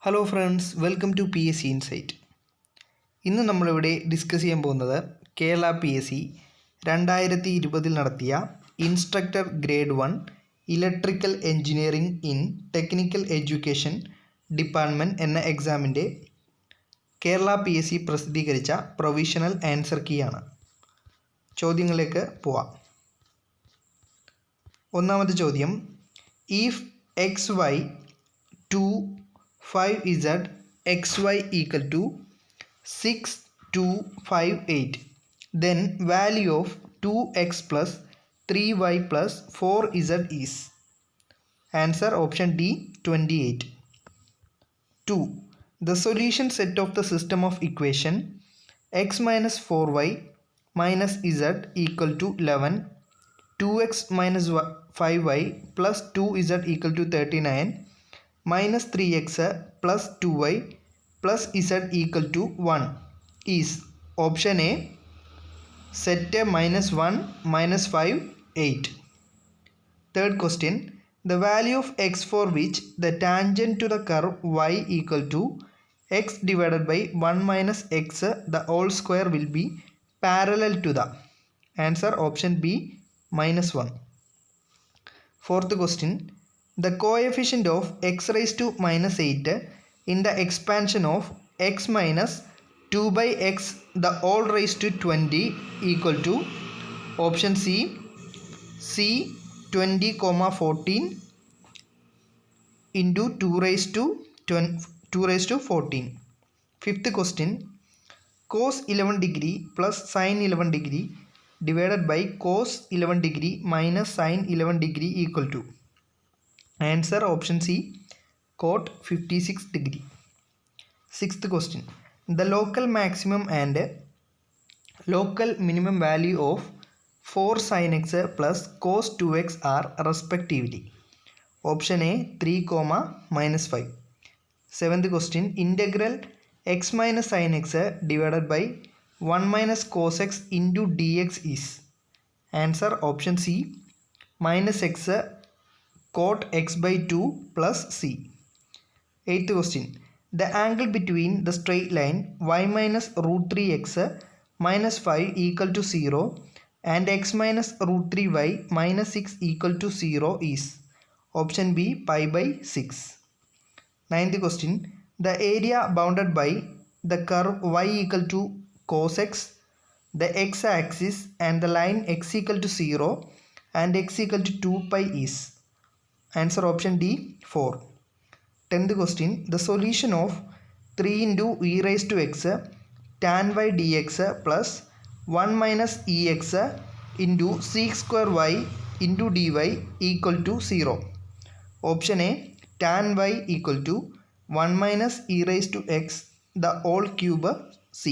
Hello friends, welcome to P S C insight. ഇന്ന് നമ്മളിവിടെ discuss ചെയ്യാൻ പോകുന്നത് കേരള പി എസ് സി 2020 നടത്തിയ instructor grade 1 electrical engineering in technical education department എന്ന എക്സാമിൻ്റെ കേരള പി എസ് സി പ്രസിദ്ധീകരിച്ച പ്രൊവിഷണൽ ആൻസർ കീ ആണ്. ചോദ്യങ്ങളിലേക്ക് പോവാം. ഒന്നാമത്തെ ചോദ്യം, if X Y 2 5z xy equal to 6 2 5 8, then value of 2x plus 3y plus 4z is. Answer option D 28. 2. The solution set of the system of equation x minus 4y minus z equal to 11, 2x minus 5y plus 2z equal to 39, minus 3x plus 2y plus z equal to 1 is. Option A, set minus 1 minus 5 8. Third question, the value of x for which the tangent to the curve y equal to x divided by 1 minus x the whole square will be parallel to the. Answer option B minus 1. Fourth question, the coefficient of x raised to minus 8 in the expansion of x minus 2 by x the whole raised to 20 equal to. Option C 20, 14 into 2 raised to 14. Fifth question, cos 11 degree plus sin 11 degree divided by cos 11 degree minus sin 11 degree equal to. Answer option C cot 56 degree. Sixth question, the local maximum and local minimum value of 4 sin x plus cos 2x are respectively. Option A 3, minus 5. Seventh question, integral x minus sin x divided by 1 minus cos x into dx is. Answer option C minus x cot x by 2 plus c. Eighth question, the angle between the straight line y minus root 3x minus 5 equal to 0 and x minus root 3y minus 6 equal to 0 is. Option B pi by 6. Ninth question, the area bounded by the curve y equal to cos x, the x axis and the line x equal to 0 and x equal to 2 pi is. Answer option D 4. 10th question, the solution of 3 into e raised to x tan y dx plus 1 minus ex into sec square y into dy equal to 0. Option A tan y equal to 1 minus e raised to x the whole cube c.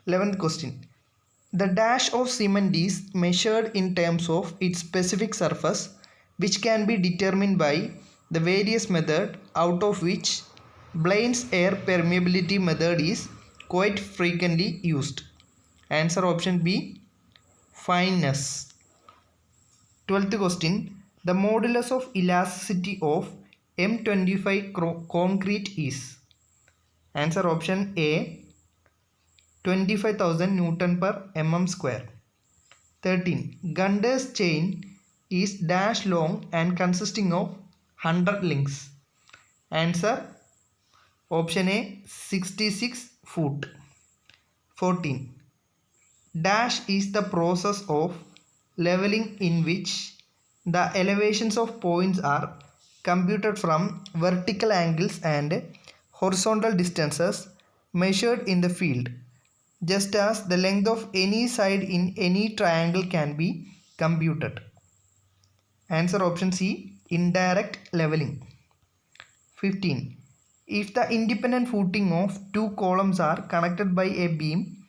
11th question, the dash of cement is measured in terms of its specific surface which can be determined by the various method, out of which Blaine's air permeability method is quite frequently used. Answer option B fineness. 12th question, the modulus of elasticity of M25 concrete is. Answer option A 25,000 Newton per mm square. 13. Gunter's chain is dash long and consisting of 100 links. Answer option A 66 foot. 14. Dash is the process of leveling in which the elevations of points are computed from vertical angles and horizontal distances measured in the field, just as the length of any side in any triangle can be computed. Answer option C indirect leveling. 15. If the independent footing of two columns are connected by a beam,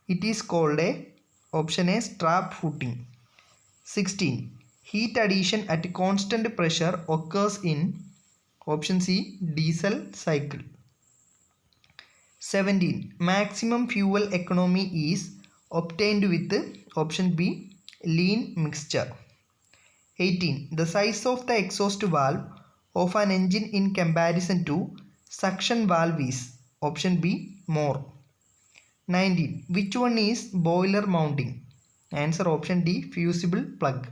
it is called a. Option A strap footing. 16. Heat addition at constant pressure occurs in. Option C diesel cycle. 17. Maximum fuel economy is obtained with. Option B lean mixture. 18. The size of the exhaust valve of an engine in comparison to suction valve is? Option B, more. 19. Which one is boiler mounting? Answer option D, fusible plug.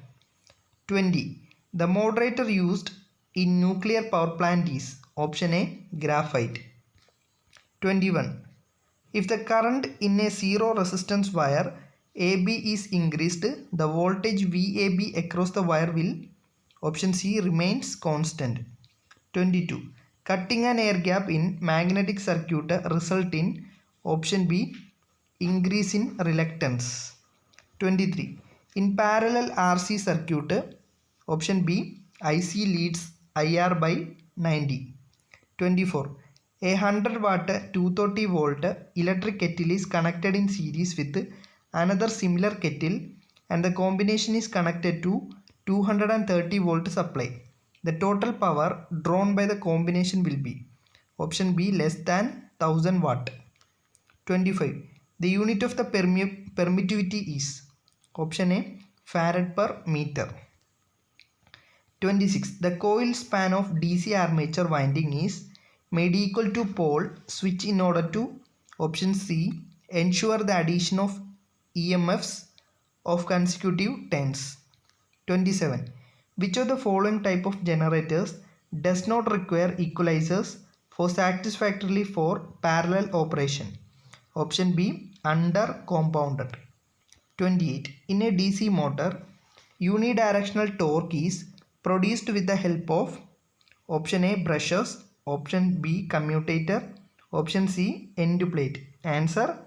20. The moderator used in nuclear power plant is? Option A, graphite. 21. If the current in a zero resistance wire AB is increased, the voltage VAB across the wire will? Option C, remains constant. 22. Cutting an air gap in magnetic circuit result in? Option B, increase in reluctance. 23. In parallel RC circuit, option B, IC leads IR by 90. 24. A 100 watt 230 volt electric kettle is connected in series with another similar kettle and the combination is connected to 230 volt supply. The total power drawn by the combination will be? Option B, less than 1000 watt. 25. The unit of the permittivity is? Option A, farad per meter. 26. The coil span of DC armature winding is made equal to pole switch in order to? Option C, ensure the addition of EMFs of consecutive turns. 27. Which of the following type of generators does not require equalizers for satisfactorily for parallel operation? Option B, under compounded. 28. In a DC motor, unidirectional torque is produced with the help of? Option A, brushes. Option B, commutator. Option C, end plate. Answer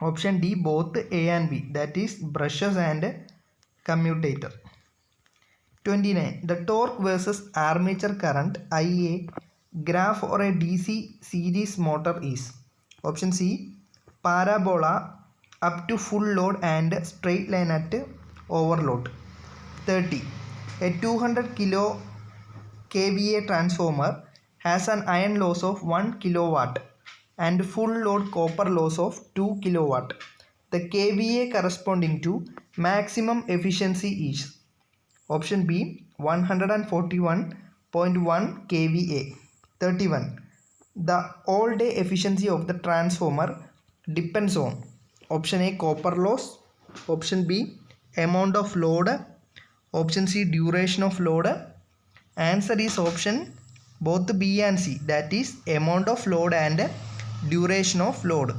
option D, both A and B, that is brushes and commutator. 29. The torque versus armature current IA graph for a DC series motor is? Option C, parabola up to full load and straight line at overload. 30. A 200 kilo kVA transformer has an iron loss of 1 kilowatt and full load copper loss of 2 kilowatt. The kVA corresponding to maximum efficiency is? Option B, 141.1 kVA. 31. The all day efficiency of the transformer depends on? Option A, copper loss. Option B, amount of load. Option C, duration of load. Answer is option both B and C, that is amount of load and duration of load.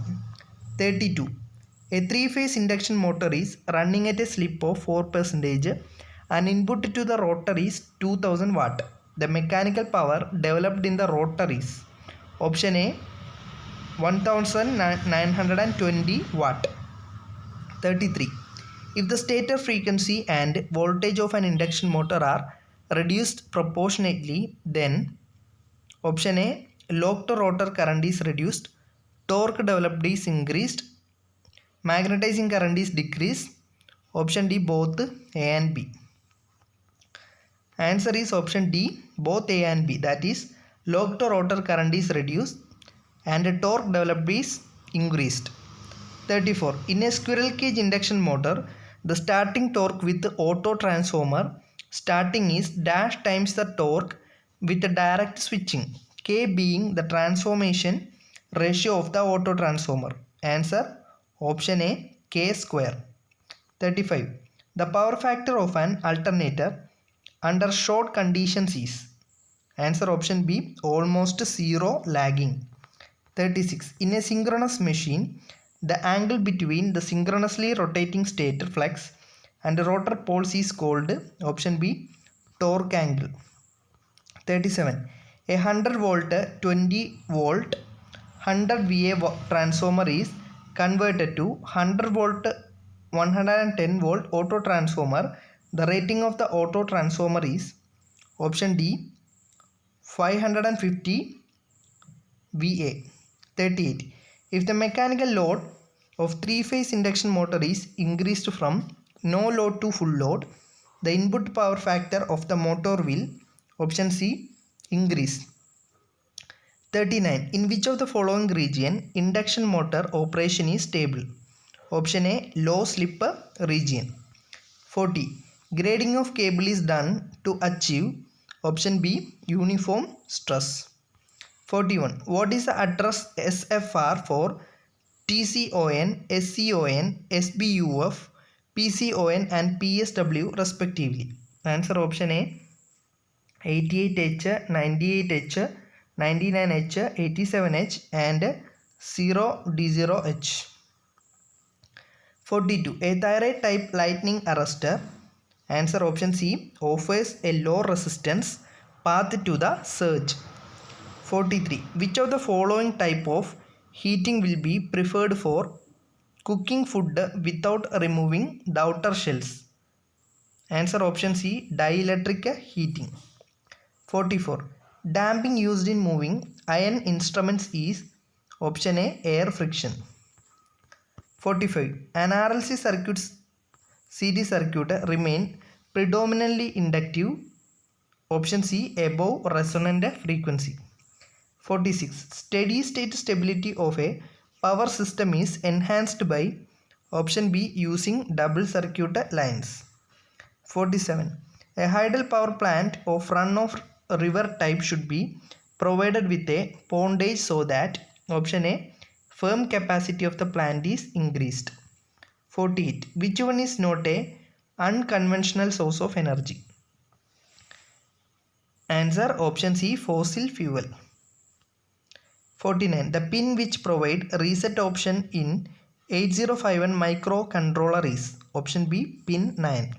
32. A three-phase induction motor is running at a slip of 4% and input to the rotor is 2000 watt. The mechanical power developed in the rotor is? Option A, 1920 watt. 33. If the stator frequency and voltage of an induction motor are reduced proportionately, then? Option A, lock to rotor current is reduced, torque developed is increased, magnetizing current is decreased. Option D, both A and B. Answer is option D, both A and B, that is lock to rotor current is reduced and torque developed is increased. 34. In a squirrel cage induction motor, the starting torque with the auto transformer starting is dash times the torque with the direct switching, K being the transformation ratio of the auto transformer. Answer option A, K square. 35. The power factor of an alternator under short conditions is? Answer option B, almost zero lagging. 36. In a synchronous machine, the angle between the synchronously rotating stator flux and rotor poles is called? Option B, torque angle. 37. A 100 volt 20 volt 100 VA transformer is converted to 100 volt 110 volt auto transformer. The rating of the auto transformer is? Option D, 550 VA. 38. If the mechanical load of three-phase induction motor is increased from no load to full load, the input power factor of the motor will? Option C, increase. 39. In which of the following region induction motor operation is stable? Option A, low slip region. 40. Grading of cable is done to achieve Option B, uniform stress. 41. What is the address SFR for TCON, SCON, SBUF, PCON and PSW respectively? Answer option A, 88H, 98H, 99H, 87H and 0D0H. 42. A thyroid type lightning arrestor, answer option C, offers a low resistance path to the surge. 43. Which of the following type of heating will be preferred for cooking food without removing the outer shells? Answer option C, dielectric heating. 44. Damping used in moving iron instruments is option A, air friction. 45. An RLC CD circuit remain predominantly inductive. Option C, above resonant frequency. 46. Steady state stability of a power system is enhanced by option B, using double circuit lines. 47. A hydel power plant of run-off river type should be provided with a pondage so that option A, firm capacity of the plant is increased. 48. Which one is not a unconventional source of energy? Answer option C, fossil fuel. 49. The pin which provide reset option in 8051 microcontroller is option B, pin 9.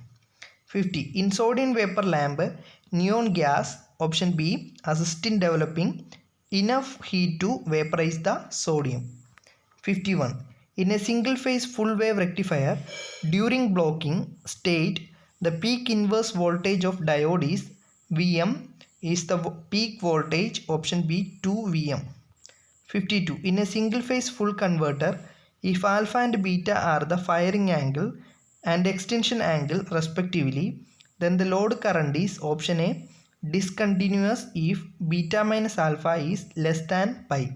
50. In sodium vapor lamp, neon gas option B assist in developing enough heat to vaporize the sodium. 51. In a single phase full wave rectifier, during blocking state, the peak inverse voltage of diode is Vm is the peak voltage option B, 2 Vm. 52. In a single phase full converter, if alpha and beta are the firing angle and extension angle respectively, then the load current is option A, discontinuous if beta minus alpha is less than pi.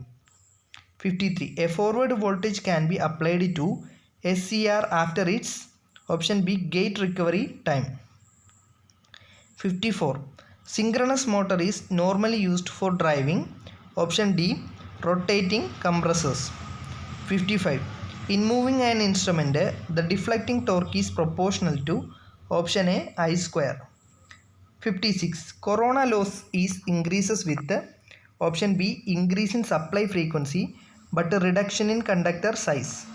53. A forward voltage can be applied to SCR after its option B, gate recovery time. 54. Synchronous motor is normally used for driving option D, rotating compressors. 55. In moving an instrument, the deflecting torque is proportional to option A, I square. 56. Corona loss is increases with option B, increase in supply frequency but a reduction in conductor size.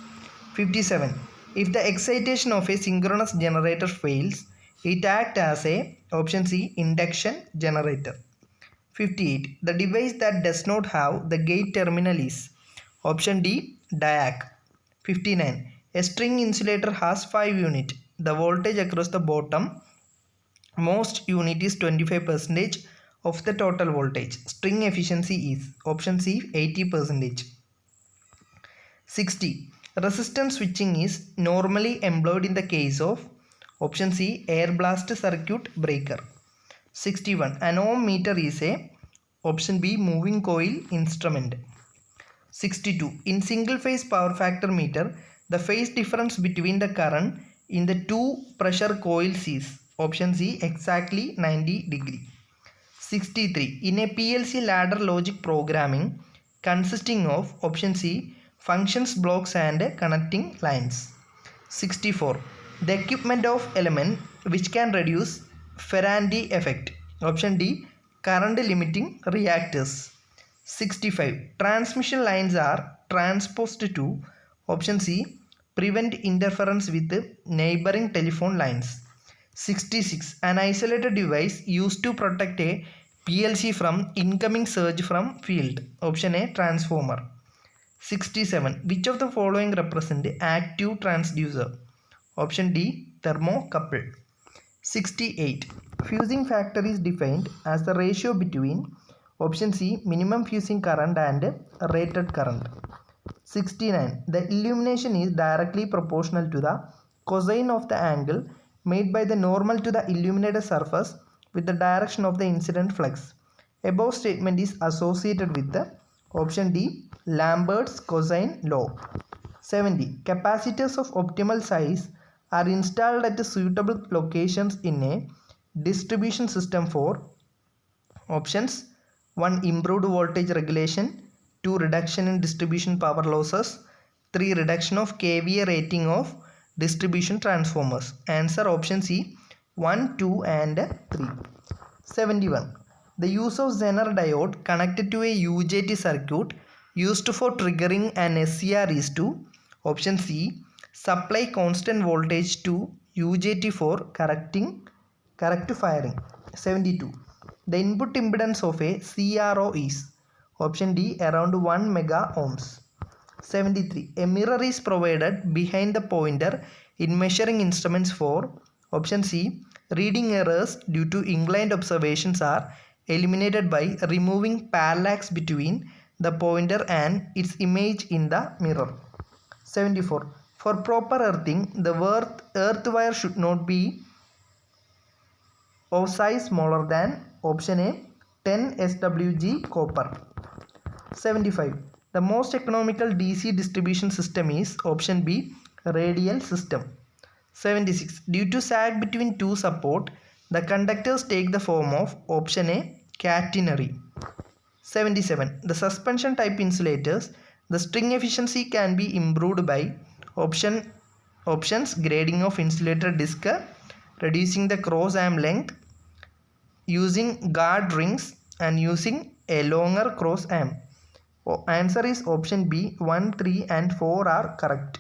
57. If the excitation of a synchronous generator fails, it acts as a option C, induction generator. 58. The device that does not have the gate terminal is option D, diac. 59. A string insulator has 5 units. The voltage across the bottom most unit is 25% of the total voltage. String efficiency is option C, 80%. 60. Resistance switching is normally employed in the case of option C, air blast circuit breaker. 61. An ohm meter is a option B, moving coil instrument. 62. In single phase power factor meter, the phase difference between the current in the two pressure coils is option C, exactly 90 degree. 63. In a PLC ladder logic programming consisting of option C, functions blocks and connecting lines. 64. The equipment of element which can reduce Faraday effect option D, current limiting reactors. 65. Transmission lines are transposed to option C, prevent interference with neighboring telephone lines. 66. An isolated device used to protect a PLC from incoming surge from field option A, transformer. 67. Which of the following represent active transducer? Option D, thermocouple. 68. Fusing factor is defined as the ratio between option C, minimum fusing current and rated current. 69. The illumination is directly proportional to the cosine of the angle made by the normal to the illuminated surface with the direction of the incident flux. Above statement is associated with the option D, Lambert's cosine law. 70. Capacitors of optimal size are installed at suitable locations in a distribution system for Options: 1. Improved voltage regulation, 2. Reduction in distribution power losses, 3. Reduction of kVA rating of distribution transformers. Answer: option C, 1, 2 and 3. 71. The use of Zener diode connected to a UJT circuit used for triggering an SCR is to: option C, supply constant voltage to UJT for correct firing. 72. The input impedance of a CRO is: option D, around 1 mega ohms. 73. A mirror is provided behind the pointer in measuring instruments for: option C, reading errors due to inclined observations are eliminated by removing parallax between the pointer and its image in the mirror. 74. For proper earthing, the earth wire should not be of size smaller than: option A, 10 SWG copper. 75. The most economical DC distribution system is: option B, radial system. 76. Due to sag between two support, the conductors take the form of: option A, catenary. 77. The suspension type insulators, the string efficiency can be improved by: options: grading of insulator disc, reducing the cross arm length, using guard rings, and using a longer cross arm. Answer is option B, 1, 3 and 4 are correct.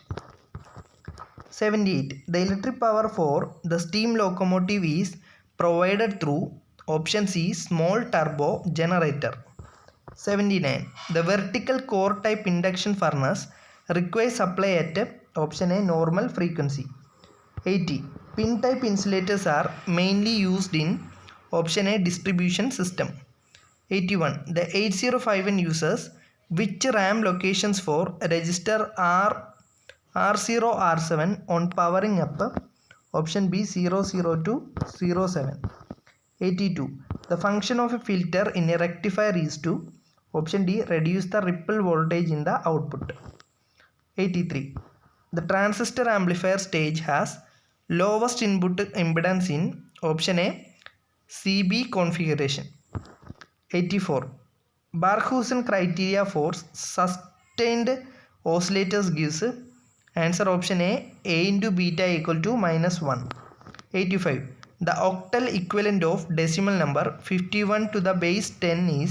78. The electric power for the steam locomotive is provided through: option C, small turbo generator. 79. The vertical core type induction furnace requires supply at: option A, normal frequency. 80. Pin type insulators are mainly used in: option A, distribution system. 81. The 8051 uses which RAM locations for register R0 R7 on powering up? Option B, 00 to 07. 82. The function of a filter in a rectifier is to: option D, reduce the ripple voltage in the output. 83. The transistor amplifier stage has lowest input impedance in: option A, CB configuration. 84. Barkhausen criteria for sustained oscillators gives: answer: option A, A into beta equal to -1. 85. The octal equivalent of decimal number 51 to the base 10 is: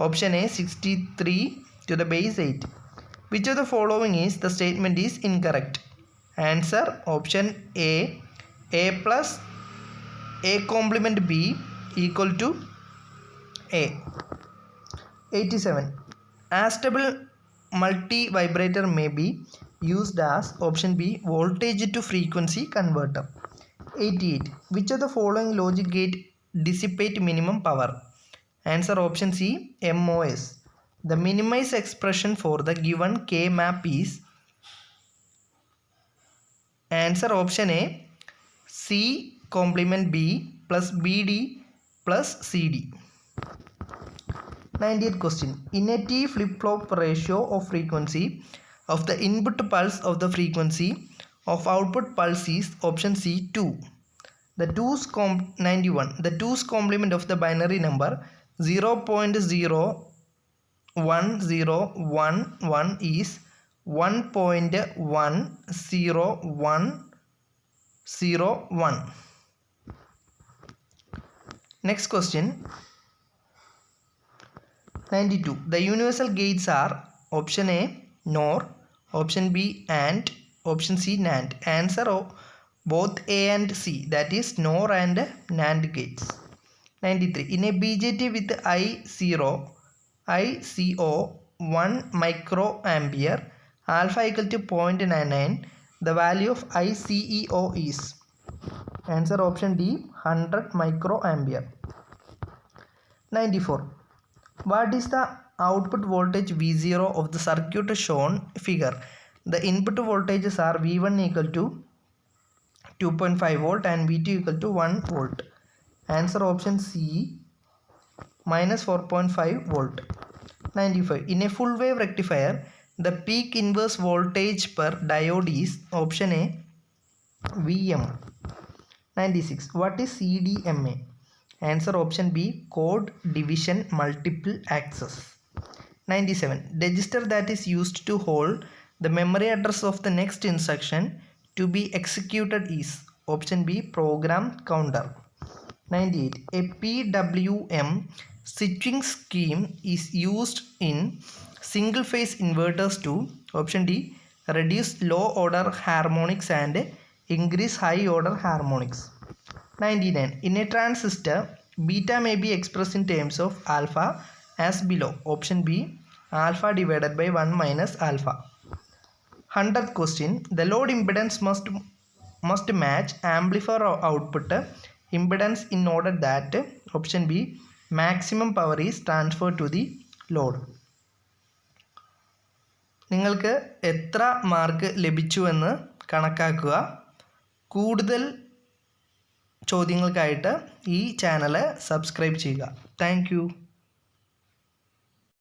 option A, 63 to the base 8. Which of the following is the statement is incorrect? Answer: option A, A plus A complement B equal to A. 87. Astable multi-vibrator may be used as: option B, voltage to frequency converter. 88. Which of the following logic gate dissipate minimum power? Answer: option C, MOS. The minimized expression for the given K map is: answer: option A, C complement B plus BD plus CD. 90th question. In a T flip-flop, ratio of frequency of the input pulse of the frequency of output pulse is: option C, 2. 91. The 2's complement of the binary number 0.01011 is 1.10101. Next question. 92. The universal gates are: option A, NOR, option B, AND, option C, NAND. Answer: both A and C, that is NOR and NAND gates. 93. In a BJT with ICO 1 microampere, alpha equal to 0.99, the value of ICEO is: answer: option D, 100 microampere. 94. What is the output voltage V0 of the circuit shown figure? The input voltages are V1 equal to 2.5 volt and V2 equal to 1 volt. Answer: option C, minus 4.5 volt. 95. In a full wave rectifier, the peak inverse voltage per diode is: option A, Vm. 96. What is CDMA? Answer option B code division multiple access. 97. Register that is used to hold the memory address of the next instruction to be executed is option B program counter. 98. A PWM switching scheme is used in single phase inverters to option D reduce low order harmonics and increase high order harmonics. 99. In a transistor, beta may be expressed in terms of alpha as below. Option B alpha divided by 1 minus alpha. 100th question. The load impedance must match amplifier output impedance in order that option B maximum power is transferred to the load. നിങ്ങൾക്ക് എത്ര mark ലഭിച്ചു എന്ന് കണക്കാക്കുക. കൂടുതൽ ചോദ്യങ്ങൾക്കായിട്ട് ഈ channel subscribe ചെയ്യുക. Thank you.